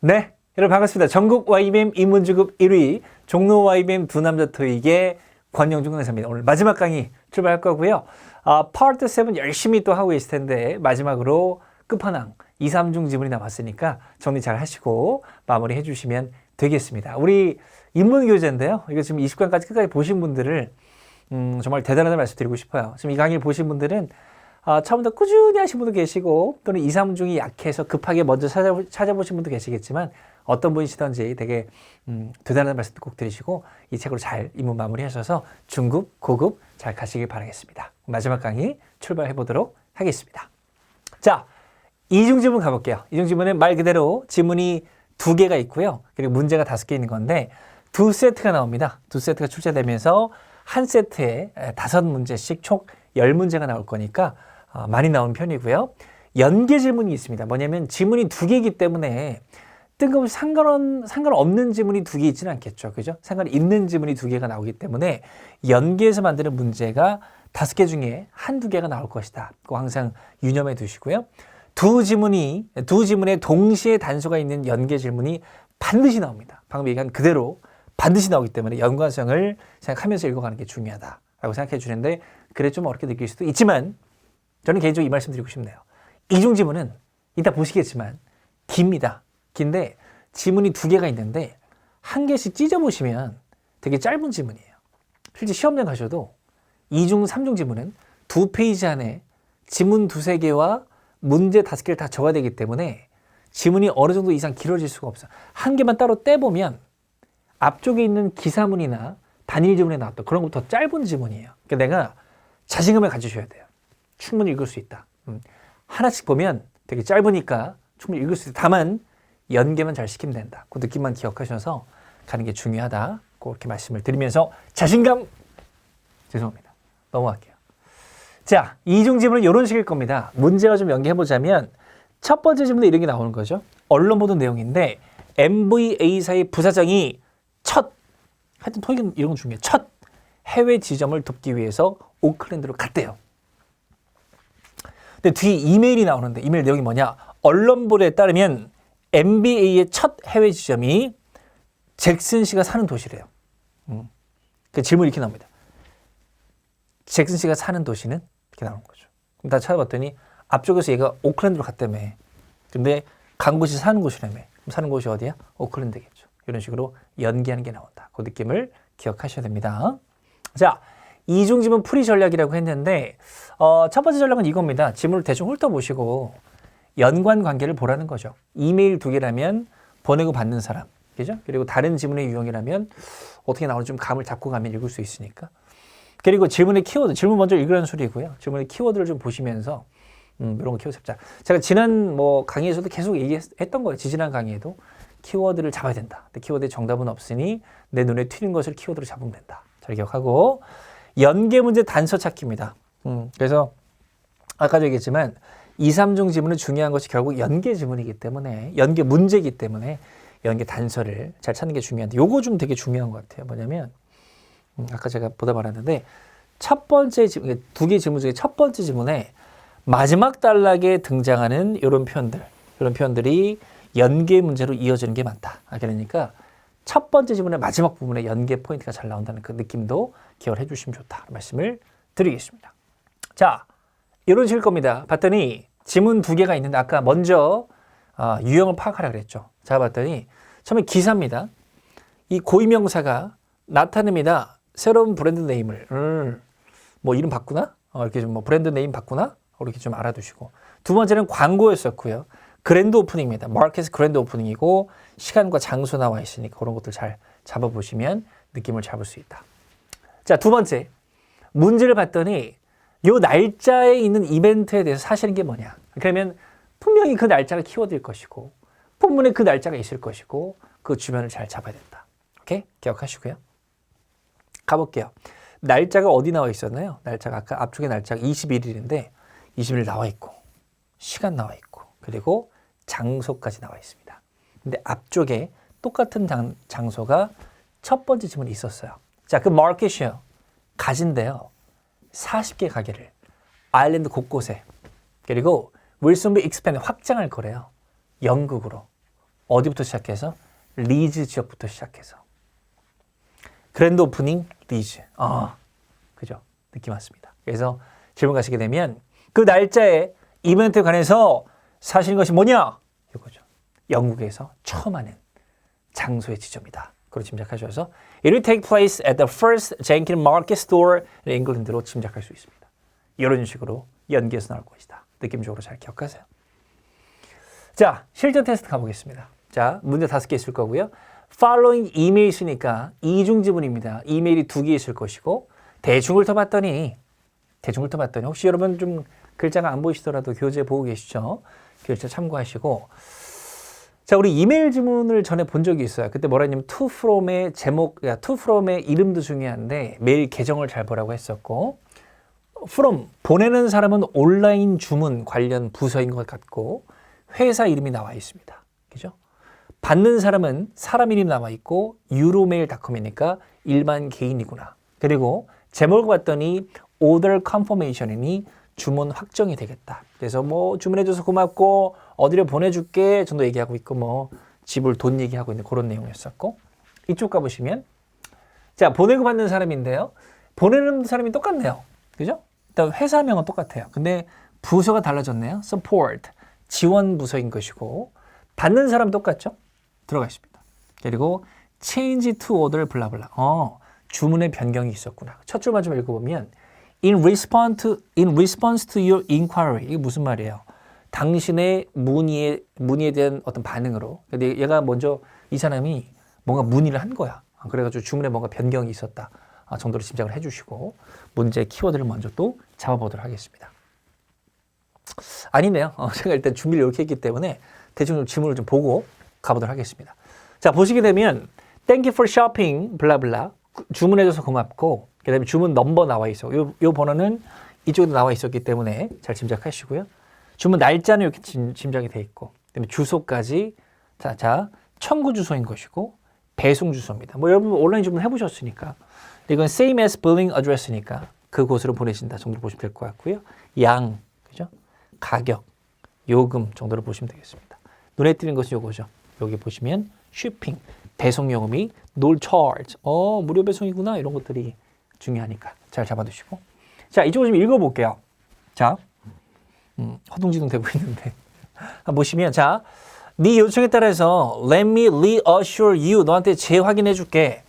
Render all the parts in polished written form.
네, 여러분 반갑습니다. 전국 YBM 인문주급 1위 종로 YBM 두 남자 토익의 권영중 강사입니다. 오늘 마지막 강의 출발할 거고요. 파트 7 열심히 또 하고 계실 텐데 마지막으로 끝판왕 2, 3중 지문이 남았으니까 정리 잘 하시고 마무리해 주시면 되겠습니다. 우리 인문교재인데요. 이거 지금 20강까지 끝까지 보신 분들을 정말 대단하다는 말씀 드리고 싶어요. 지금 이 강의를 보신 분들은 처음부터 꾸준히 하신 분도 계시고 또는 2, 3중이 약해서 급하게 먼저 찾아보신 분도 계시겠지만 어떤 분이시든지 되게 대단한 말씀도 꼭 드리시고 이 책으로 잘 입문 마무리하셔서 중급, 고급 잘 가시길 바라겠습니다. 마지막 강의 출발해 보도록 하겠습니다. 자, 이중 지문 가볼게요. 이중 지문은 말 그대로 지문이 2개가 있고요. 그리고 문제가 5개 있는 건데 2세트가 나옵니다. 2세트가 출제되면서 한 세트에 5문제씩 총 10문제가 나올 거니까 많이 나오는 편이고요. 연계 지문이 있습니다. 뭐냐면 지문이 2개이기 때문에 뜬금없이 상관없는 지문이 2개 있지는 않겠죠. 그죠? 상관이 있는 지문이 2개가 나오기 때문에 연계해서 만드는 문제가 5개 중에 1-2개가 나올 것이다. 그거 항상 유념해 두시고요. 두 지문에 동시에 단수가 있는 연계 질문이 반드시 나옵니다. 방금 얘기한 그대로 반드시 나오기 때문에 연관성을 생각하면서 읽어가는 게 중요하다라고 생각해 주는데 그래 좀 어렵게 느낄 수도 있지만 저는 개인적으로 이 말씀 드리고 싶네요. 이중 지문은 이따 보시겠지만 깁니다. 긴데 지문이 2개가 있는데 한 개씩 찢어보시면 되게 짧은 지문이에요. 실제 시험장 가셔도 2중, 3중 지문은 2페이지 안에 지문 2-3개와 문제 5개를 다 적어야 되기 때문에 지문이 어느 정도 이상 길어질 수가 없어요. 한 개만 따로 떼보면 앞쪽에 있는 기사문이나 단일 지문에 나왔던 그런 것부터 더 짧은 지문이에요. 그러니까 내가 자신감을 가지셔야 돼요. 충분히 읽을 수 있다. 하나씩 보면 되게 짧으니까 충분히 읽을 수 있다. 다만 연계만 잘 시키면 된다. 그 느낌만 기억하셔서 가는 게 중요하다. 그렇게 말씀을 드리면서 자신감 죄송합니다. 넘어갈게요. 자, 이중 지문은 이런 식일 겁니다. 문제가 좀 연계해보자면 첫 번째 질문에 이런 게 나오는 거죠. 언론 보도 내용인데 MVA사의 부사장이 하여튼 토익은 이런 건 중요해요. 첫 해외 지점을 돕기 위해서 오클랜드로 갔대요. 근데 뒤에 이메일이 나오는데 이메일 내용이 뭐냐? 언론 보도에 따르면 MBA의 첫 해외 지점이 잭슨 씨가 사는 도시래요. 그 질문이 이렇게 나옵니다. 잭슨 씨가 사는 도시는? 이렇게 나오는 거죠. 그럼 다 찾아봤더니 앞쪽에서 얘가 오클랜드로 갔다며. 근데 간 곳이 사는 곳이라며. 그럼 사는 곳이 어디야? 오클랜드겠죠. 이런 식으로 연기하는 게 나온다. 그 느낌을 기억하셔야 됩니다. 자, 이중 지문 풀이 전략이라고 했는데 첫 번째 전략은 이겁니다. 지문을 대충 훑어보시고 연관 관계를 보라는 거죠. 이메일 2개라면 보내고 받는 사람. 그죠? 그리고 다른 지문의 유형이라면 어떻게 나오는지 좀 감을 잡고 가면 읽을 수 있으니까. 그리고 질문의 키워드, 질문 먼저 읽으라는 소리고요. 질문의 키워드를 좀 보시면서 이런 거 키워드 잡자. 제가 지난 강의에서도 계속 얘기했던 거예요. 지난 강의에도 키워드를 잡아야 된다. 근데 키워드에 정답은 없으니 내 눈에 튀는 것을 키워드로 잡으면 된다. 잘 기억하고 연계 문제 단서 찾기입니다. 그래서 아까도 얘기했지만 2, 3중 지문은 중요한 것이 결국 연계 지문이기 때문에 연계 문제이기 때문에 연계 단서를 잘 찾는 게 중요한데 요거 좀 되게 중요한 것 같아요. 뭐냐면 아까 제가 보다 말았는데 첫 번째 지문, 2개 지문 중에 첫 번째 지문에 마지막 단락에 등장하는 이런 표현들이 연계 문제로 이어지는 게 많다. 그러니까 첫 번째 지문의 마지막 부분에 연계 포인트가 잘 나온다는 그 느낌도 기억을 해주시면 좋다. 말씀을 드리겠습니다. 자, 이런 식일 겁니다. 봤더니 지문 2개가 있는데 아까 먼저 유형을 파악하라 그랬죠. 자, 봤더니 처음에 기사입니다. 이 고유명사가 나타냅니다. 새로운 브랜드 네임을 이름 바꾸나? 이렇게 좀 브랜드 네임 바꾸나? 이렇게 좀 알아두시고 두 번째는 광고였었고요. 그랜드 오프닝입니다. 마켓 그랜드 오프닝이고 시간과 장소 나와 있으니까 그런 것들 잘 잡아보시면 느낌을 잡을 수 있다. 자, 두 번째 문제를 봤더니 요 날짜에 있는 이벤트에 대해서 사실은 게 뭐냐? 그러면 분명히 그 날짜가 키워드일 것이고 본문에 그 날짜가 있을 것이고 그 주변을 잘 잡아야 된다. 오케이? 기억하시고요. 가볼게요. 날짜가 어디 나와 있었나요? 날짜가 아까 앞쪽에 날짜가 21일인데 21일 나와 있고 시간 나와 있고 그리고 장소까지 나와 있습니다. 근데 앞쪽에 똑같은 장소가 첫 번째 지문이 있었어요. 자, 그 마켓이요. 가진데요. 40개 가게를 아일랜드 곳곳에 그리고 will soon be expanded 확장할 거래요. 영국으로. 어디부터 시작해서? 리즈 지역부터 시작해서. 그랜드 오프닝 리즈. 그죠? 느낌 왔습니다. 그래서 질문 가시게 되면 그 날짜에 이벤트에 관해서 사실인 것이 뭐냐? 이거죠. 영국에서 처음 하는 장소의 지점이다. 그로 짐작하셔서 It will take place at the first Jenkins Market Store in England로 짐작할 수 있습니다. 이런 식으로 연기해서 나올 것이다. 느낌적으로 잘 기억하세요. 자, 실전 테스트 가보겠습니다. 자, 문제 5개 있을 거고요. following 이메일 있으니까 이중 지문입니다. 이메일이 2개 있을 것이고 대충 훑어봤더니 혹시 여러분 좀 글자가 안 보이시더라도 교재 보고 계시죠? 교재 참고하시고 자, 우리 이메일 지문을 전에 본 적이 있어요. 그때 뭐라 했냐면 to from의 제목, to from의 이름도 중요한데 메일 계정을 잘 보라고 했었고 from, 보내는 사람은 온라인 주문 관련 부서인 것 같고 회사 이름이 나와 있습니다. 그죠? 받는 사람은 사람 이름이 나와 있고 유로메일닷컴이니까 일반 개인이구나. 그리고 제목을 봤더니 order confirmation이니 주문 확정이 되겠다. 그래서 뭐 주문해줘서 고맙고 어디로 보내줄게 정도 얘기하고 있고 뭐 지불 돈 얘기하고 있는 그런 내용이었었고 이쪽 가보시면 자 보내고 받는 사람인데요. 보내는 사람이 똑같네요. 그죠? 일단 회사명은 똑같아요. 근데 부서가 달라졌네요. support, 지원 부서인 것이고 받는 사람 똑같죠? 들어가 있습니다. 그리고 change to order 블라블라. 주문의 변경이 있었구나. 첫 줄만 좀 읽어보면 in response to your inquiry. 이게 무슨 말이에요? 당신의 문의에 대한 어떤 반응으로. 근데 얘가 먼저 이 사람이 뭔가 문의를 한 거야. 그래가지고 주문에 뭔가 변경이 있었다. 정도로 짐작을 해주시고 문제 키워드를 먼저 또 잡아보도록 하겠습니다. 아니네요. 제가 일단 준비를 이렇게 했기 때문에 대충 좀 질문을 좀 보고 가보도록 하겠습니다. 자, 보시게 되면 Thank you for shopping, 블라블라. 주문해줘서 고맙고 그 다음에 주문 넘버 나와 있어. 요 번호는 이쪽에도 나와 있었기 때문에 잘 짐작하시고요. 주문 날짜는 이렇게 짐작이 돼 있고 그다음에 주소까지 자 청구 주소인 것이고 배송 주소입니다. 뭐 여러분 온라인 주문 해보셨으니까 이건 same as billing address니까 그곳으로 보내신다 정도로 보시면 될 것 같고요. 양, 그죠? 가격, 요금 정도로 보시면 되겠습니다. 눈에 띄는 것은 요거죠. 여기 보시면 쇼핑, 배송 요금이 no charge. 무료 배송이구나. 이런 것들이 중요하니까 잘 잡아두시고. 자, 이쪽을 좀 읽어볼게요. 자, 허둥지둥 되고 있는데. 보시면, 자, 네 요청에 따라서 let me reassure you. 너한테 재확인해 줄게.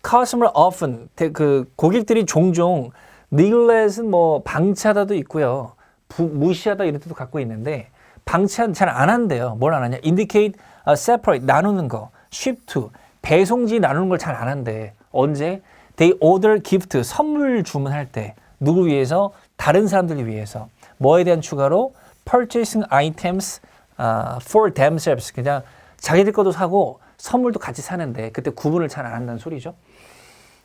Customer often. 그 고객들이 종종 neglect은 뭐 방치하다도 있고요. 무시하다 이런 뜻도 갖고 있는데 방치한 잘 안 한대요. 뭘 안 하냐? indicate, separate, 나누는 거. ship to, 배송지 나누는 걸 잘 안 한대. 언제? They order gift, 선물 주문할 때. 누구 위해서? 다른 사람들 위해서. 뭐에 대한 추가로? purchasing items for themselves. 그냥 자기들 것도 사고 선물도 같이 사는데 그때 구분을 잘 안 한다는 소리죠.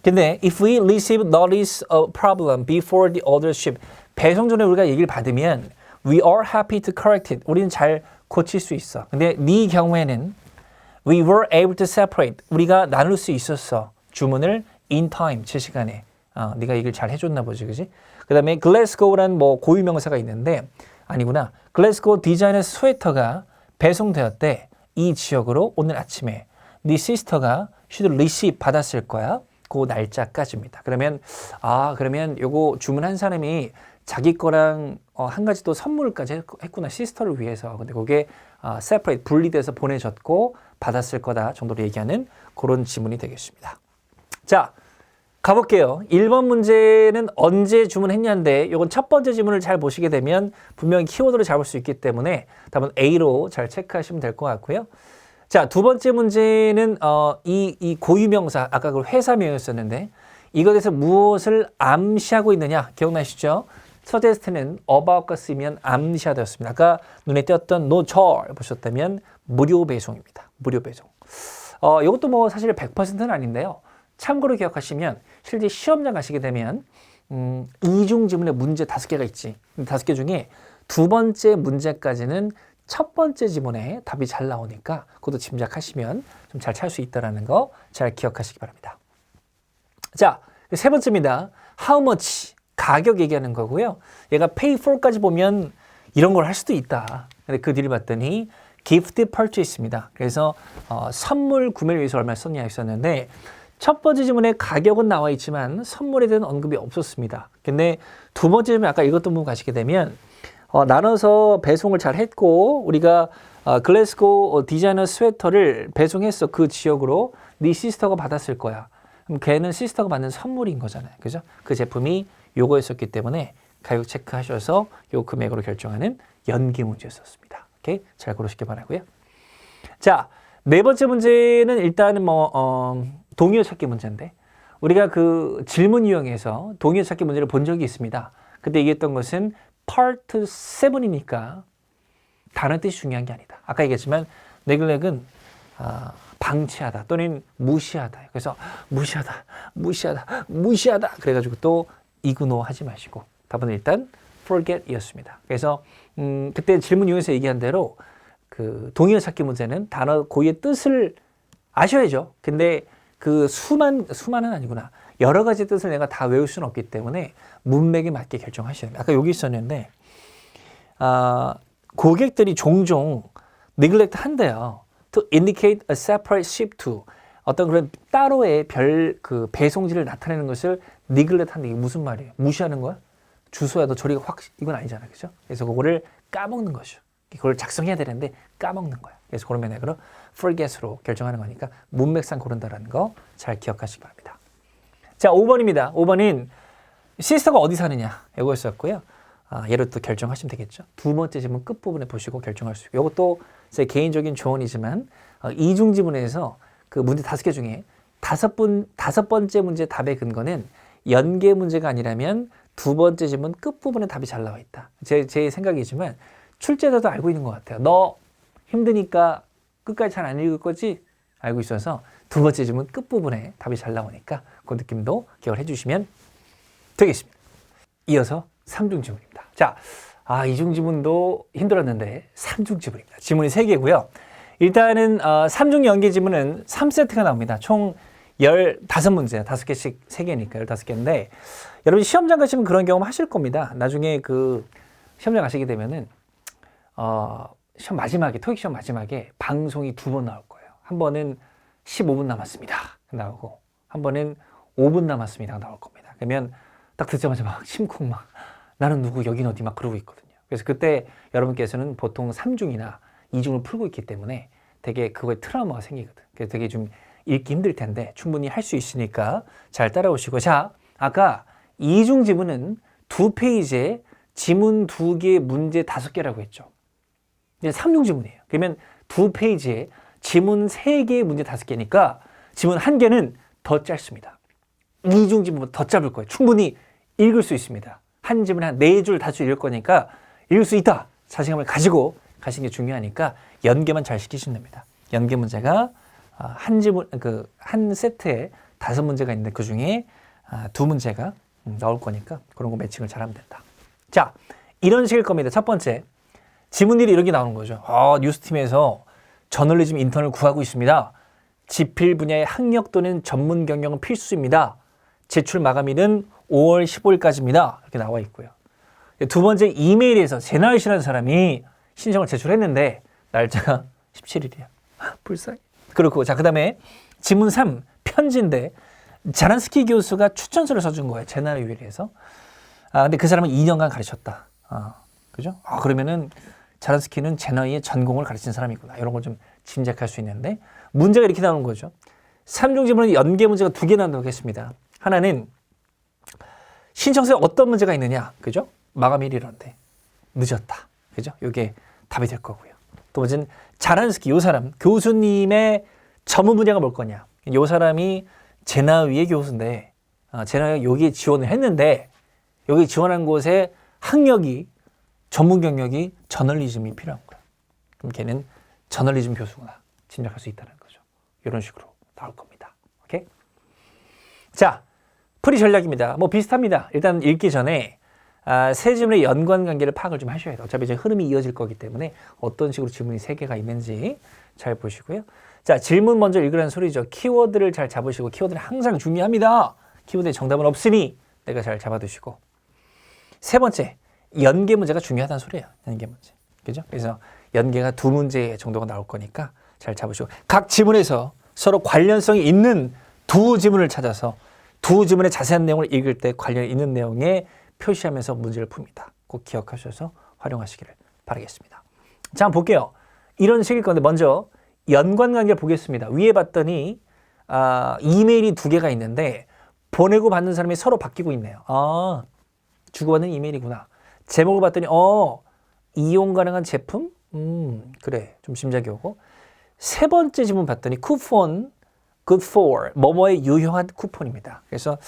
근데 if we receive notice of problem before the order ship, 배송 전에 우리가 얘기를 받으면 we are happy to correct it. 우리는 잘 고칠 수 있어. 근데 네 경우에는 we were able to separate. 우리가 나눌 수 있었어. 주문을 in time, 제 시간에. 네가 얘기를 잘 해줬나 보지, 그지? 그 다음에 글래스고우라는 뭐 고유명사가 있는데 아니구나. 글래스고우 디자이너 스웨터가 배송되었대. 이 지역으로 오늘 아침에 네 시스터가 should receive 받았을 거야. 그 날짜까지입니다. 그러면 그러면 요거 주문한 사람이 자기 거랑 한 가지 또 선물까지 했구나. 시스터를 위해서. 근데 그게 separate, 분리돼서 보내졌고 받았을 거다 정도로 얘기하는 그런 지문이 되겠습니다. 자, 가볼게요. 1번 문제는 언제 주문했냐인데 이건 첫 번째 지문을 잘 보시게 되면 분명히 키워드를 잡을 수 있기 때문에 답은 A로 잘 체크하시면 될 것 같고요. 자, 두 번째 문제는 이 고유명사, 아까 그 회사명이었었는데 이것에서 무엇을 암시하고 있느냐 기억나시죠? 첫 테스트는 about가 쓰면 암시하되었습니다. 아까 눈에 띄었던 no charge 보셨다면 무료 배송입니다. 무료 배송. 이것도 뭐 사실 100%는 아닌데요. 참고로 기억하시면 실제 시험장 가시게 되면 이중 지문에 문제 5개가 있지. 5개 중에 두 번째 문제까지는 첫 번째 지문에 답이 잘 나오니까 그것도 짐작하시면 좀 잘 찰 수 있다는 거 잘 기억하시기 바랍니다. 자, 세 번째입니다. How much? 가격 얘기하는 거고요. 얘가 pay for까지 보면 이런 걸 할 수도 있다. 근데 그 뒤를 봤더니 gift purchase입니다. 그래서 선물 구매를 위해서 얼마 썼냐 했었는데 첫 번째 질문에 가격은 나와 있지만 선물에 대한 언급이 없었습니다. 근데 두 번째 질문 아까 읽었던 부분 가시게 되면 나눠서 배송을 잘 했고 우리가 글래스고 디자이너 스웨터를 배송했어. 그 지역으로 네 시스터가 받았을 거야. 그럼 걔는 시스터가 받는 선물인 거잖아요. 그죠? 그 제품이 요거였었기 때문에 가격 체크하셔서 요 금액으로 결정하는 연기 문제였었습니다. 오케이? 잘 고르시기 바라고요. 자, 네 번째 문제는 일단은 동의어 찾기 문제인데 우리가 그 질문 유형에서 동의어 찾기 문제를 본 적이 있습니다. 그때 얘기했던 것은 Part 7이니까 단어 뜻이 중요한 게 아니다. 아까 얘기했지만 neglect 방치하다 또는 무시하다. 그래서 무시하다. 그래가지고 또 이그노하지 마시고 답은 일단 forget이었습니다. 그래서 그때 질문 유형에서 얘기한 대로 그 동의어 찾기 문제는 단어 고유의 뜻을 아셔야죠. 근데 그 수만은 아니구나. 여러 가지 뜻을 내가 다 외울 수는 없기 때문에 문맥에 맞게 결정하셔야 됩니다. 아까 여기 있었는데 고객들이 종종 neglect 한대요. To indicate a separate ship to 어떤 그런 따로의 그 배송지를 나타내는 것을 neglect 한다. 이게 무슨 말이에요? 무시하는 거야? 주소야 너 저리가 확 이건 아니잖아. 그죠? 그래서 그거를 까먹는 거죠. 그걸 작성해야 되는데 까먹는 거야. 그래서 그런 면에서 forget으로 결정하는 거니까 문맥상 고른다라는 거 잘 기억하시기 바랍니다. 자, 5번입니다. 5번은 시스터가 어디 사느냐 이거였었고요. 얘를 또 결정하시면 되겠죠. 두 번째 질문 끝부분에 보시고 결정할 수 있고 이것도 제 개인적인 조언이지만 이중 지문에서 그 문제 5개 중에 다섯 번째 문제 답의 근거는 연계 문제가 아니라면 두 번째 질문 끝부분에 답이 잘 나와 있다. 제 생각이지만 출제자도 알고 있는 것 같아요. 너 힘드니까 끝까지 잘 안 읽을 거지? 알고 있어서 두 번째 질문 끝부분에 답이 잘 나오니까 그 느낌도 기억을 해주시면 되겠습니다. 이어서 3중 지문입니다. 자, 이중 지문도 힘들었는데 3중 지문입니다. 지문이 3개고요. 일단은 3중 연계 지문은 3세트가 나옵니다. 총 15문제, 5개씩 3개니까 15개인데 여러분 시험장 가시면 그런 경험 하실 겁니다. 나중에 그 시험장 가시게 되면은 시험 마지막에 토익 시험 마지막에 방송이 2번 나올 거예요. 한 번은 15분 남았습니다. 나오고 한 번은 5분 남았습니다. 나올 겁니다. 그러면 딱 듣자마자 막 심쿵 막 나는 누구 여긴 어디 막 그러고 있거든요. 그래서 그때 여러분께서는 보통 3중이나 2중을 풀고 있기 때문에 되게 그거에 트라우마가 생기거든. 그래서 되게 좀 읽기 힘들 텐데 충분히 할 수 있으니까 잘 따라오시고 자, 아까 2중 지문은 2페이지에 지문 2개, 문제 5개라고 했죠. 이제 3중 지문이에요. 그러면 2페이지에 지문 3개, 문제 5개니까 지문 1개는 더 짧습니다. 2중 지문보다 더 짧을 거예요. 충분히 읽을 수 있습니다. 한 지문에 한 4줄, 5줄 읽을 거니까 읽을 수 있다. 자신감을 가지고 가시는 게 중요하니까 연계만 잘 시키시면 됩니다. 연계 문제가 한 지문, 한 세트에 5문제가 있는데 그 중에 2문제가 나올 거니까 그런 거 매칭을 잘하면 된다. 자, 이런 식일 겁니다. 첫 번째, 지문일이 이렇게 나오는 거죠. 뉴스팀에서 저널리즘 인턴을 구하고 있습니다. 지필 분야의 학력 또는 전문 경력은 필수입니다. 제출 마감일은 5월 15일까지입니다. 이렇게 나와 있고요. 두 번째, 이메일에서 제나을 씨라는 사람이 신청을 제출했는데 날짜가 17일이야. 불쌍해. 그렇고 자, 그다음에 지문 3, 편지인데 자란스키 교수가 추천서를 써준 거예요. 제나를 위해서. 근데 그 사람은 2년간 가르쳤다. 그죠? 그러면은 자란스키는 제나의 전공을 가르친 사람이구나. 이런 걸 좀 짐작할 수 있는데 문제가 이렇게 나오는 거죠. 3중 지문은 연계 문제가 2개 나온다고 했습니다. 하나는 신청서에 어떤 문제가 있느냐. 그죠? 마감일이 이런데 늦었다. 그죠? 이게 답이 될 거고요. 또 번째는 자란스키, 요 사람, 교수님의 전문 분야가 뭘 거냐. 요 사람이 제나위의 교수인데 제나위가 여기에 지원을 했는데 여기 지원한 곳에 학력이 전문 경력이 저널리즘이 필요한 거야. 그럼 걔는 저널리즘 교수구나. 짐작할 수 있다는 거죠. 이런 식으로 나올 겁니다. 오케이? 자, 풀이 전략입니다. 뭐 비슷합니다. 일단 읽기 전에 세 질문의 연관 관계를 파악을 좀 하셔야 돼요. 어차피 이제 흐름이 이어질 거기 때문에 어떤 식으로 질문이 3개가 있는지 잘 보시고요. 자, 질문 먼저 읽으라는 소리죠. 키워드를 잘 잡으시고 키워드는 항상 중요합니다. 키워드에 정답은 없으니 내가 잘 잡아두시고. 세 번째, 연계 문제가 중요하다는 소리예요. 연계 문제. 그죠? 그래서 연계가 두 문제 정도가 나올 거니까 잘 잡으시고 각 지문에서 서로 관련성이 있는 두 지문을 찾아서 두 지문의 자세한 내용을 읽을 때 관련 있는 내용에 표시하면서 문제를 풉니다. 꼭 기억하셔서 활용하시기를 바라겠습니다. 자, 한번 볼게요. 이런 식일 건데 먼저 연관관계를 보겠습니다. 위에 봤더니 이메일이 두 개가 있는데 보내고 받는 사람이 서로 바뀌고 있네요. 주고받는 이메일이구나. 제목을 봤더니 이용 가능한 제품? 그래. 좀 짐작이 오고. 세 번째 질문 봤더니 쿠폰 good for 뭐뭐에 유효한 쿠폰입니다. 그래서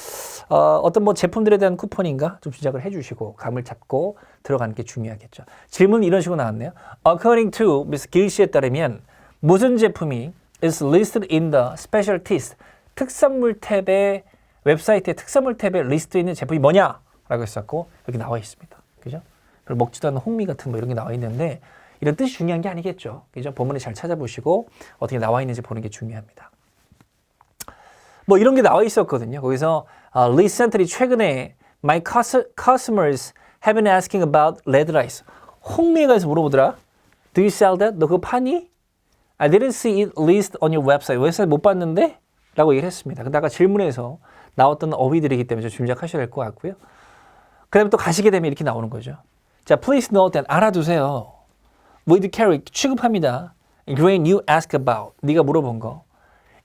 어떤 뭐 제품들에 대한 쿠폰인가 좀 짐작을 해주시고 감을 잡고 들어가는 게 중요하겠죠. 질문 이런 식으로 나왔네요. According to Ms. 길씨에 따르면 무슨 제품이 is listed in the specialties 특산물 탭에 웹사이트의 특산물 탭에 리스트에 있는 제품이 뭐냐? 라고 했었고 여기 나와 있습니다. 그죠? 별로 먹지도 않는 홍미 같은 뭐 이런 게 나와 있는데 이런 뜻이 중요한 게 아니겠죠. 그죠? 본문에 잘 찾아보시고 어떻게 나와 있는지 보는 게 중요합니다. 뭐 이런 게 나와 있었거든요. 거기서 리센트리 최근에 my customers have been asking about red rice. 홍미에 가서 물어보더라. Do you sell that? 너 그거 파니? I didn't see it listed on your website. 웹사이트 못 봤는데? 라고 얘기를 했습니다. 근데 아까 질문에서 나왔던 어휘들이기 때문에 좀 짐작하셔야 될 것 같고요. 그 다음에 또 가시게 되면 이렇게 나오는 거죠. 자, please note that 알아두세요. With carry 취급합니다. grain you ask about 네가 물어본 거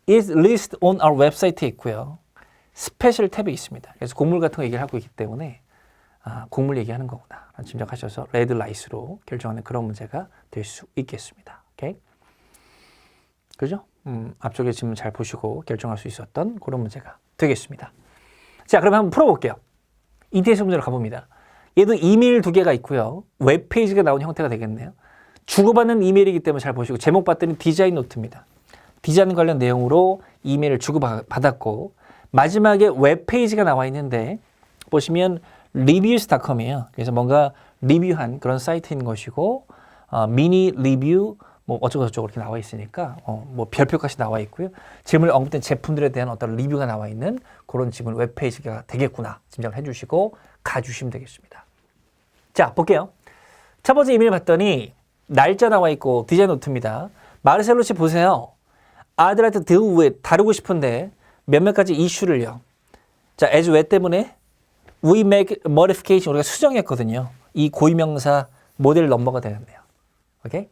is listed on our website에 있고요. 스페셜 탭에 있습니다. 그래서 곡물 같은 거 얘기를 하고 있기 때문에 곡물 얘기하는 거구나 짐작하셔서 레드 라이스로 결정하는 그런 문제가 될 수 있겠습니다. 오케이? 그죠? 앞쪽에 질문 잘 보시고 결정할 수 있었던 그런 문제가 되겠습니다. 자, 그럼 한번 풀어볼게요. ETS 문제로 가봅니다. 얘도 이메일 두 개가 있고요. 웹페이지가 나온 형태가 되겠네요. 주고받는 이메일이기 때문에 잘 보시고 제목 봤더니 디자인 노트입니다. 디자인 관련 내용으로 이메일을 주고받았고 마지막에 웹페이지가 나와 있는데 보시면 reviews.com이에요. 그래서 뭔가 리뷰한 그런 사이트인 것이고 미니 리뷰 뭐 어쩌고저쩌고 이렇게 나와 있으니까 뭐 별표까지 나와 있고요. 질문을 언급된 제품들에 대한 어떤 리뷰가 나와 있는 그런 지문 웹페이지가 되겠구나 짐작을 해주시고 가주시면 되겠습니다. 자, 볼게요. 첫 번째 이메일 봤더니 날짜 나와 있고 디자인 노트입니다. 마르셀로 씨 보세요. 아들한테 deal with 다루고 싶은데 몇몇 가지 이슈를요. 자, as 왜 때문에 we make modification 우리가 수정했거든요. 이 고유명사 모델 넘버가 되겠네요. 오케이?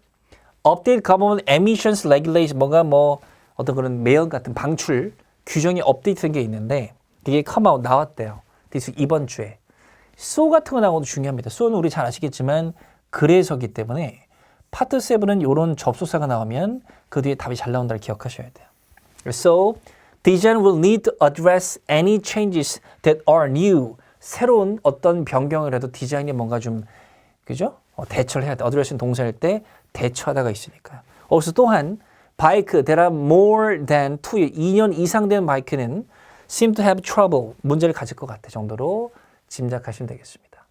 Update government emissions regulation 뭔가 뭐 어떤 그런 매연 같은 방출 규정이 업데이트된 게 있는데 이게 come out 나왔대요. 이번 주에. so 같은 거 나오는 것도 중요합니다. so는 우리 잘 아시겠지만 그래서기 때문에 파트 7은 이런 접속사가 나오면 그 뒤에 답이 잘 나온다를 기억하셔야 돼요. So, design will need to address any changes that are new. 새로운 어떤 변경을 해도 디자인이 뭔가 좀 그죠? 대처를 해야 돼. address는 동사일 때 대처하다가 있으니까요. 그래서 또한 바이크, there are more than 2년 이상 된 바이크는 seem to have trouble. 문제를 가질 것 같아 정도로 짐작하시면 되겠습니다.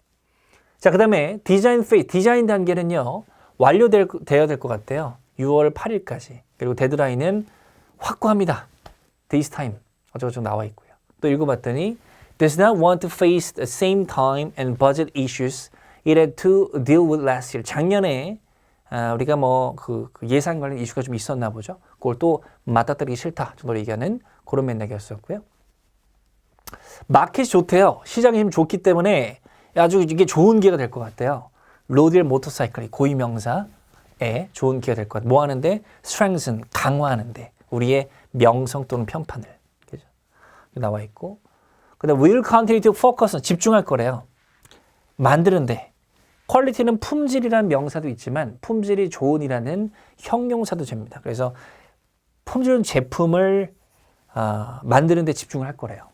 자, 그 다음에 디자인 페이즈, 디자인 단계는요. 완료되어야 될 것 같아요. 6월 8일까지. 그리고 데드라인은 확고합니다. This time. 어쩌고저쩌고 나와 있고요. 또 읽어봤더니 does not want to face the same time and budget issues it had to deal with last year. 작년에 우리가 뭐 그 예산 관련 이슈가 좀 있었나 보죠. 그걸 또 맞닥뜨리기 싫다 정도로 얘기하는 그런 맥락이었었고요. 마켓이 좋대요. 시장이 좀 좋기 때문에 아주 이게 좋은 기회가 될 것 같아요. 로디엘 모터사이클이 고유명사에 좋은 기회가 될 것 같아요. 뭐 하는데? strengthen, 강화하는데 우리의 명성 또는 편판을 그죠? 나와 있고 그 다음에 will continue to focus, 집중할 거래요. 만드는데 퀄리티는 품질이라는 명사도 있지만 품질이 좋은이라는 형용사도 됩니다. 그래서 품질 좋은 제품을 만드는 데 집중을 할 거래요.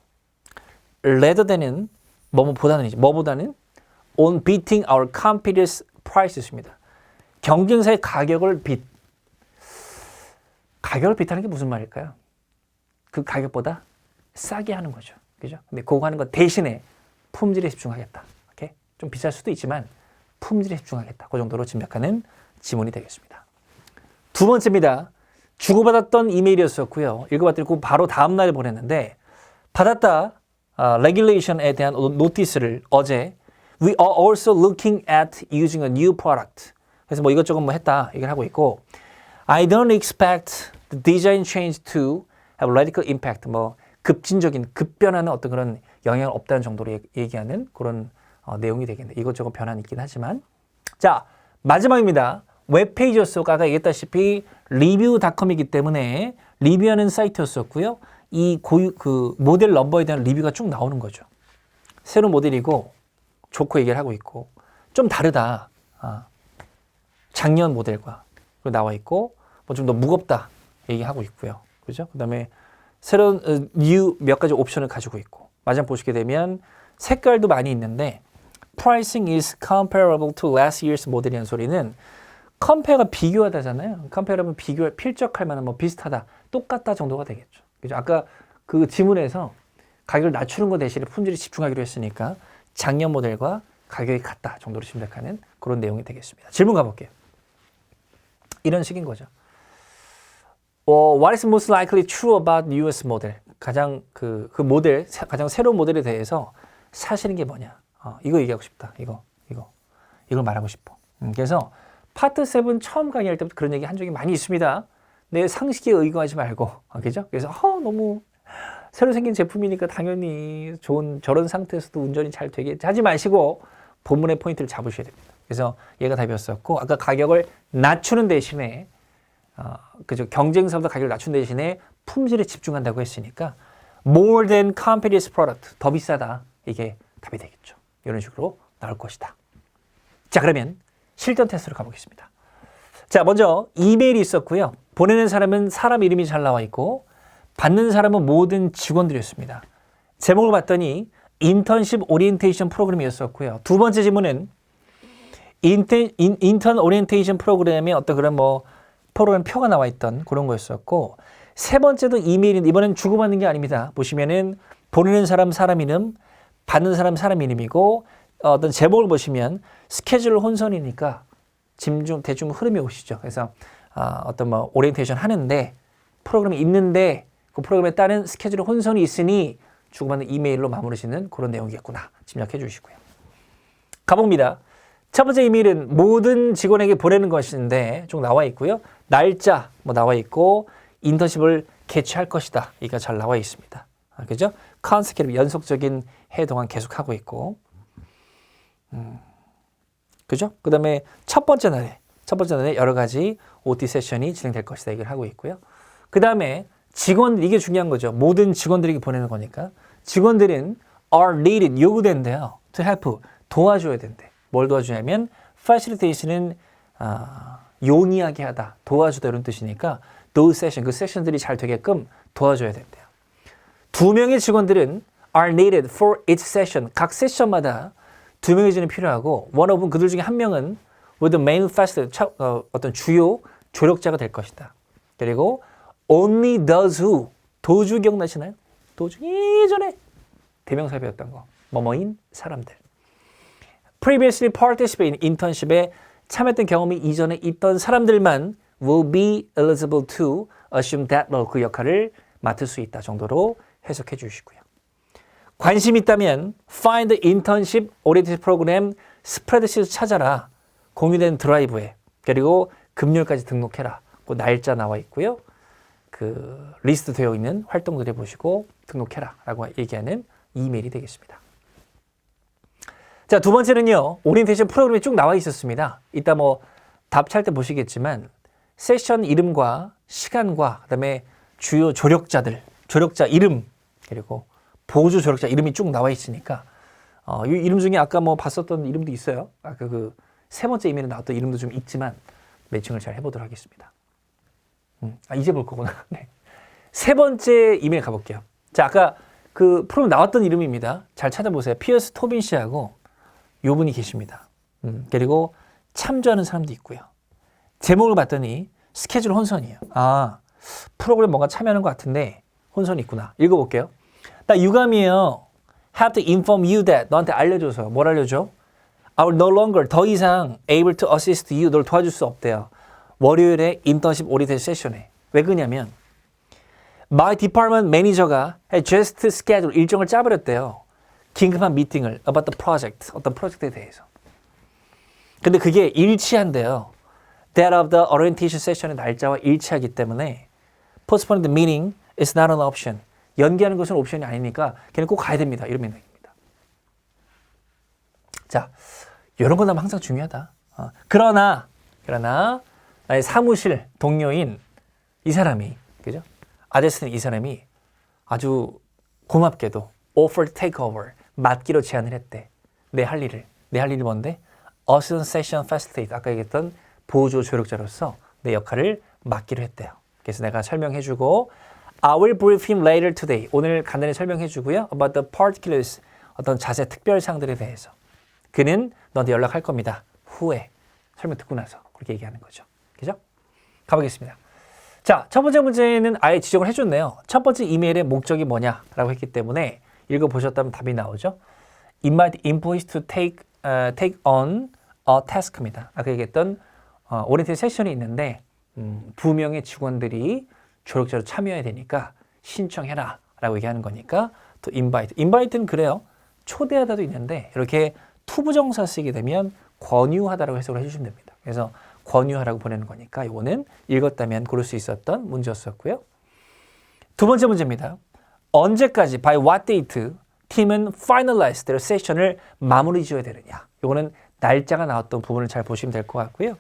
rather than은 뭐보다는 on beating our competitors' prices입니다. 경쟁사의 가격을 비트하는 게 무슨 말일까요? 그 가격보다 싸게 하는 거죠. 그죠? 근데 그거 하는 것 대신에 품질에 집중하겠다. 오케이? 좀 비쌀 수도 있지만 품질에 집중하겠다. 그 정도로 짐작하는 지문이 되겠습니다. 두 번째입니다. 주고받았던 이메일이었었고요. 읽어봤더니 바로 다음 날에 보냈는데 받았다. regulation에 대한 노티스를 어제 We are also looking at using a new product. 그래서 뭐 이것저것 뭐 했다 얘기를 하고 있고 I don't expect the design change to have radical impact. 뭐 급진적인 급변하는 어떤 그런 영향을 없다는 정도로 얘기하는 그런 내용이 되겠네요. 이것저것 변화는 있긴 하지만 자 마지막입니다. 웹페이지였고 아까 얘기했다시피 리뷰닷컴이기 때문에 리뷰하는 사이트였었고요. 이 그 모델 넘버에 대한 리뷰가 쭉 나오는 거죠. 새로운 모델이고 좋고 얘기를 하고 있고 좀 다르다. 작년 모델과 나와 있고 뭐 좀 더 무겁다 얘기하고 있고요. 그죠? 그다음에 새로운 new 몇 가지 옵션을 가지고 있고 마지막 보시게 되면 색깔도 많이 있는데 pricing is comparable to last year's 모델이라는 소리는 컴페어가 비교하다잖아요. 컴페어라면 필적할 만한 뭐 비슷하다, 똑같다 정도가 되겠죠. 그죠? 아까 그 지문에서 가격을 낮추는 것 대신에 품질에 집중하기로 했으니까 작년 모델과 가격이 같다 정도로 짐작하는 그런 내용이 되겠습니다. 질문 가볼게요. 이런 식인 거죠. What is most likely true about US 모델? 가장 그 모델, 가장 새로운 모델에 대해서 사실인 게 뭐냐? 이거 얘기하고 싶다. 이걸 말하고 싶어. 그래서 파트 7 처음 강의할 때부터 그런 얘기 한 적이 많이 있습니다. 내 상식에 의거하지 말고, 그죠? 그래서 너무 새로 생긴 제품이니까 당연히 좋은 저런 상태에서도 운전이 잘 되겠지 하지 마시고 본문의 포인트를 잡으셔야 됩니다. 그래서 얘가 답이었었고 아까 가격을 낮추는 대신에 그죠? 경쟁사보다 가격을 낮춘 대신에 품질에 집중한다고 했으니까 more than competitive product 더 비싸다 이게 답이 되겠죠. 이런 식으로 나올 것이다. 자 그러면 실전 테스트로 가보겠습니다. 자 먼저 이메일이 있었고요. 보내는 사람은 사람 이름이 잘 나와 있고 받는 사람은 모든 직원들이었습니다. 제목을 봤더니 인턴십 오리엔테이션 프로그램이었었고요. 두 번째 질문은 인턴 오리엔테이션 프로그램에 어떤 그런 뭐 프로그램 표가 나와 있던 그런 거였었고 세 번째도 이메일인데 이번엔 주고받는 게 아닙니다. 보시면은 보내는 사람 사람 이름, 받는 사람 사람 이름이고 어떤 제목을 보시면 스케줄 혼선이니까 대충 흐름이 오시죠. 그래서 어떤 뭐 오리엔테이션 하는데 프로그램이 있는데 그 프로그램에 따른 스케줄 혼선이 있으니 주고받는 이메일로 마무리 짓는 그런 내용이겠구나 짐작해 주시고요. 가봅니다. 첫 번째 이메일은 모든 직원에게 보내는 것인데 쭉 나와 있고요. 날짜 뭐 나와 있고 인턴십을 개최할 것이다. 이가 잘 나와 있습니다. 그죠? 컨스케줄 연속적인 해 동안 계속하고 있고 그죠? 그 다음에 첫 번째 날에 여러 가지 OT 세션이 진행될 것이다. 얘기를 하고 있고요. 그 다음에 직원들, 이게 중요한 거죠. 모든 직원들에게 보내는 거니까. 직원들은 are needed, 요구된대요. to help, 도와줘야 된대. 뭘 도와주냐면 facilitation은 용이하게 하다, 도와주다 이런 뜻이니까 those session, 그 세션들이 잘 되게끔 도와줘야 된대요. 두 명의 직원들은 are needed for each session, 각 세션마다 두 명의 직원이 필요하고 one of them, 그들 중에 한 명은 with the main facilitator, 어떤 주요 조력자가 될 것이다. 그리고 only those who, 도주 기억나시나요? 도주 예전에 대명사 배웠던 거. 뭐뭐인 사람들. previously participated in internship에 참여했던 경험이 이전에 있던 사람들만 will be eligible to assume that role, 그 역할을 맡을 수 있다 정도로 해석해 주시고요. 관심 있다면 find the internship oriented program 스프레드시트 찾아라. 공유된 드라이브에. 그리고 금요일까지 등록해라. 그 날짜 나와 있고요. 그 리스트 되어 있는 활동들을 보시고 등록해라 라고 얘기하는 이메일이 되겠습니다. 자, 두 번째는요. 오리엔테이션 프로그램이 쭉 나와 있었습니다. 이따 뭐 답 찰 때 보시겠지만 세션 이름과 시간과 그다음에 주요 조력자 이름 그리고 보조 조력자 이름이 쭉 나와 있으니까 이 이름 중에 아까 뭐 봤었던 이름도 있어요. 아까 그 세 번째 이메일에 나왔던 이름도 좀 있지만 매칭을 잘 해보도록 하겠습니다. 이제 볼 거구나. 네. 세 번째 이메일 가볼게요. 자, 아까 그 프로그램 나왔던 이름입니다. 잘 찾아보세요. 피어스 토빈 씨하고 요 분이 계십니다. 그리고 참조하는 사람도 있고요. 제목을 봤더니 스케줄 혼선이에요. 프로그램 뭔가 참여하는 것 같은데 혼선이 있구나. 읽어볼게요. 나 유감이에요. Have to inform you that. 너한테 알려줘서. 뭘 알려줘? I will no longer, 더 이상 able to assist you. 널 도와줄 수 없대요. 월요일에 인턴십 오리엔테이션 세션에. 왜 그러냐면 My department 매니저가 just schedule 일정을 짜버렸대요. 긴급한 미팅을 about the project, 어떤 프로젝트에 대해서. 근데 그게 일치한대요. that of the orientation session의 날짜와 일치하기 때문에 postponing the meeting is not an option. 연기하는 것은 옵션이 아니니까 걔는 꼭 가야 됩니다. 이런 맥락입니다. 자, 이런 건 항상 중요하다. 그러나 나의 사무실 동료인 이 사람이, 그죠? 아데스는 이 사람이 아주 고맙게도 offer to take over, 맡기로 제안을 했대. 내 할 일이 뭔데? Assistant Session Facilitator, 아까 얘기했던 보조 조력자로서 내 역할을 맡기로 했대요. 그래서 내가 설명해주고 I will brief him later today. 오늘 간단히 설명해주고요. About the particulars, 어떤 자세 특별사항들에 대해서. 그는 너한테 연락할 겁니다. 후에 설명 듣고 나서 그렇게 얘기하는 거죠. 그죠? 가보겠습니다. 자, 첫 번째 문제는 아예 지적을 해줬네요. 첫 번째 이메일의 목적이 뭐냐라고 했기 때문에 읽어보셨다면 답이 나오죠. Invite employees to take on a task입니다. 아까 얘기했던 오리엔테이션 세션이 있는데 2명의 직원들이 조력자로 참여해야 되니까 신청해라 라고 얘기하는 거니까 또 invite. invite는 그래요. 초대하다도 있는데 이렇게 투부정사 쓰게 되면 권유하다라고 해석을 해주시면 됩니다. 그래서 권유하라고 보내는 거니까 이거는 읽었다면 고를 수 있었던 문제였었고요. 두 번째 문제입니다. 언제까지 by what date 팀은 finalize their session을 마무리 지어야 되느냐. 이거는 날짜가 나왔던 부분을 잘 보시면 될 것 같고요.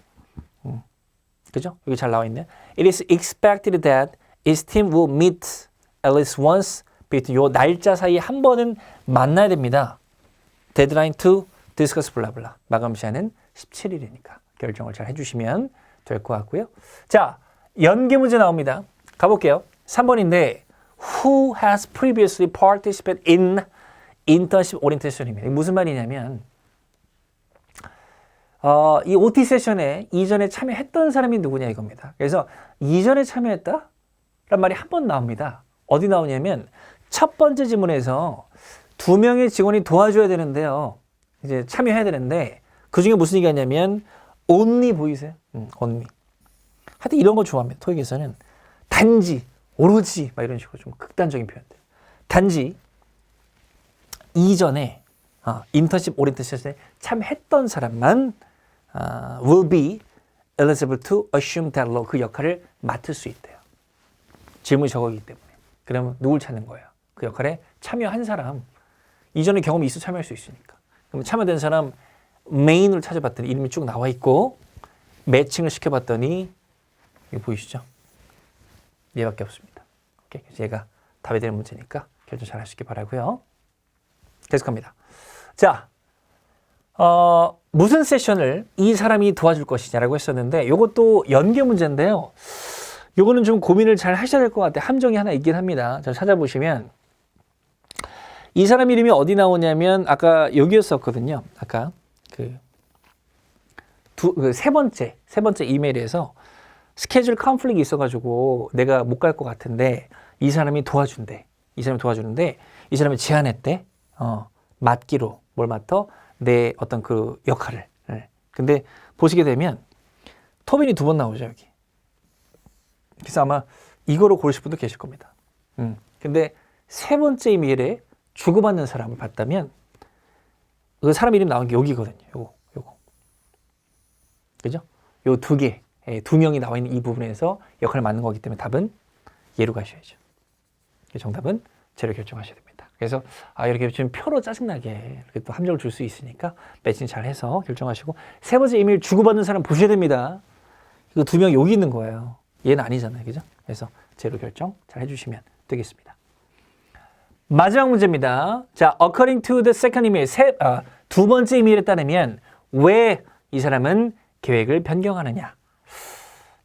그죠? 여기 잘 나와 있네. It is expected that its team will meet at least once between 요 날짜 사이에 한 번은 만나야 됩니다. Deadline to discuss 블라블라. 마감 시한은 17일이니까 결정을 잘 해주시면 될 것 같고요. 자, 연계 문제 나옵니다. 가볼게요. 3번인데 Who has previously participated in internship orientation입니다. 무슨 말이냐면 이 OT 세션에 이전에 참여했던 사람이 누구냐 이겁니다. 그래서 이전에 참여했다? 란 말이 한 번 나옵니다. 어디 나오냐면 첫 번째 지문에서 2명의 직원이 도와줘야 되는데요. 이제 참여해야 되는데 그 중에 무슨 얘기가 있냐면 only 보이세요? only. 하여튼 이런 거 좋아합니다. 토익에서는 단지, 오로지 막 이런 식으로 좀 극단적인 표현들. 단지 이전에 인턴십 오리엔테이션에 참여했던 사람만 will be eligible to assume that role. 그 역할을 맡을 수 있대요. 질문이 저거기 때문에. 그러면 누굴 찾는 거예요? 그 역할에 참여한 사람. 이전에 경험이 있어 참여할 수 있으니까. 그럼 참여된 사람 메인으로 찾아봤더니 이름이 쭉 나와 있고 매칭을 시켜봤더니 이거 보이시죠? 얘밖에 없습니다. 오케이. 얘가 답이 되는 문제니까 결정 잘 하시기 바라고요. 계속합니다. 자, 무슨 세션을 이 사람이 도와줄 것이냐라고 했었는데 이것도 연계 문제인데요. 이거는 좀 고민을 잘 하셔야 될 것 같아요. 함정이 하나 있긴 합니다. 자, 찾아보시면 이 사람 이름이 어디 나오냐면 아까 여기였었거든요. 아까 세 번째 이메일에서 스케줄 컨플릭이 있어가지고 내가 못 갈 것 같은데 이 사람이 도와준대. 이 사람이 도와주는데 이 사람이 제안했대. 맡기로 뭘 맡아? 내 어떤 그 역할을. 근데 보시게 되면 토빈이 2번 나오죠 여기. 그래서 아마 이거로 고르실 분도 계실 겁니다. 근데 세 번째 이메일에 주고받는 사람을 봤다면 그 사람 이름 나온 게 여기거든요. 요거. 그죠? 요 2개, 2명이 나와 있는 이 부분에서 역할을 맡는 거기 때문에 답은 얘로 가셔야죠. 정답은 제로 결정하셔야 됩니다. 그래서 이렇게 지금 표로 짜증나게 이렇게 또 함정을 줄 수 있으니까 매칭 잘 해서 결정하시고 세 번째 이메일 주고받는 사람 보셔야 됩니다. 이거 2명 여기 있는 거예요. 얘는 아니잖아요. 그죠? 그래서 제로 결정 잘 해주시면 되겠습니다. 마지막 문제입니다. 자, according to the second email, 두 번째 이메일에 따르면 왜 이 사람은 계획을 변경하느냐?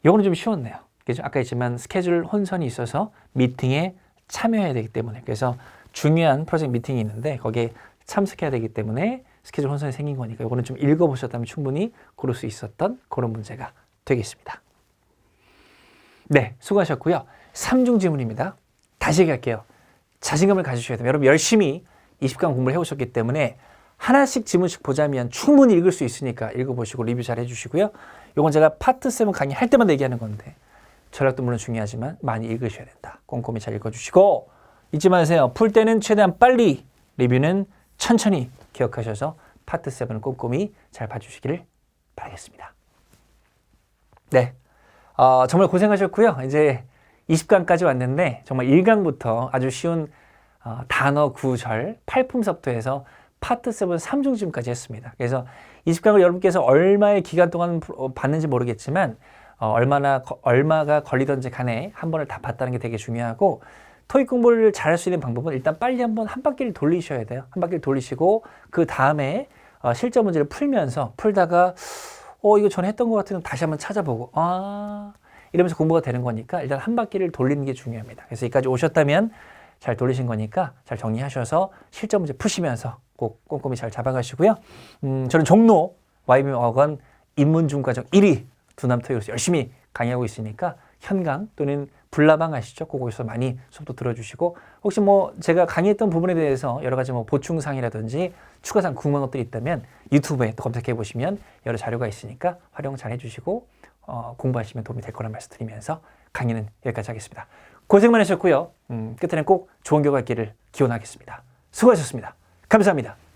이거는 좀 쉬웠네요. 그죠? 아까 했지만 스케줄 혼선이 있어서 미팅에 참여해야 되기 때문에 그래서 중요한 프로젝트 미팅이 있는데 거기에 참석해야 되기 때문에 스케줄 혼선이 생긴 거니까 이거는 좀 읽어보셨다면 충분히 고를 수 있었던 그런 문제가 되겠습니다. 네, 수고하셨고요. 3중 지문입니다. 다시 얘기할게요. 자신감을 가지셔야 됩니다. 여러분 열심히 20강 공부를 해오셨기 때문에 하나씩 지문씩 보자면 충분히 읽을 수 있으니까 읽어보시고 리뷰 잘 해주시고요. 이건 제가 파트 7 강의할 때마다 얘기하는 건데 전략도 물론 중요하지만 많이 읽으셔야 된다. 꼼꼼히 잘 읽어주시고 잊지 마세요. 풀 때는 최대한 빨리, 리뷰는 천천히 기억하셔서 파트 7을 꼼꼼히 잘 봐주시기를 바라겠습니다. 네. 정말 고생하셨고요. 이제 20강까지 왔는데 정말 1강부터 아주 쉬운 단어, 구절, 팔품서부터 해서 파트 7 3중심까지 했습니다. 그래서 20강을 여러분께서 얼마의 기간 동안 봤는지 모르겠지만 얼마가 걸리던지 간에 한 번을 다 봤다는 게 되게 중요하고 토익 공부를 잘할 수 있는 방법은 일단 빨리 한 바퀴를 돌리셔야 돼요. 한 바퀴를 돌리시고 그 다음에 실전 문제를 풀다가 이거 전에 했던 것 같으면 다시 한번 찾아보고 이러면서 공부가 되는 거니까 일단 한 바퀴를 돌리는 게 중요합니다. 그래서 여기까지 오셨다면 잘 돌리신 거니까 잘 정리하셔서 실전 문제 푸시면서 꼭 꼼꼼히 잘 잡아가시고요. 저는 종로 YBM학원 인문중과정 1위 두남토익으로서 열심히 강의하고 있으니까 현강 또는 불나방 아시죠? 거기서 많이 수업도 들어주시고 혹시 제가 강의했던 부분에 대해서 여러 가지 보충사항이라든지 추가사항 궁금한 것들이 있다면 유튜브에 또 검색해 보시면 여러 자료가 있으니까 활용 잘 해주시고 공부하시면 도움이 될 거란 말씀 드리면서 강의는 여기까지 하겠습니다. 고생 많으셨고요. 끝에는 꼭 좋은 결과 있기를 기원하겠습니다. 수고하셨습니다. 감사합니다.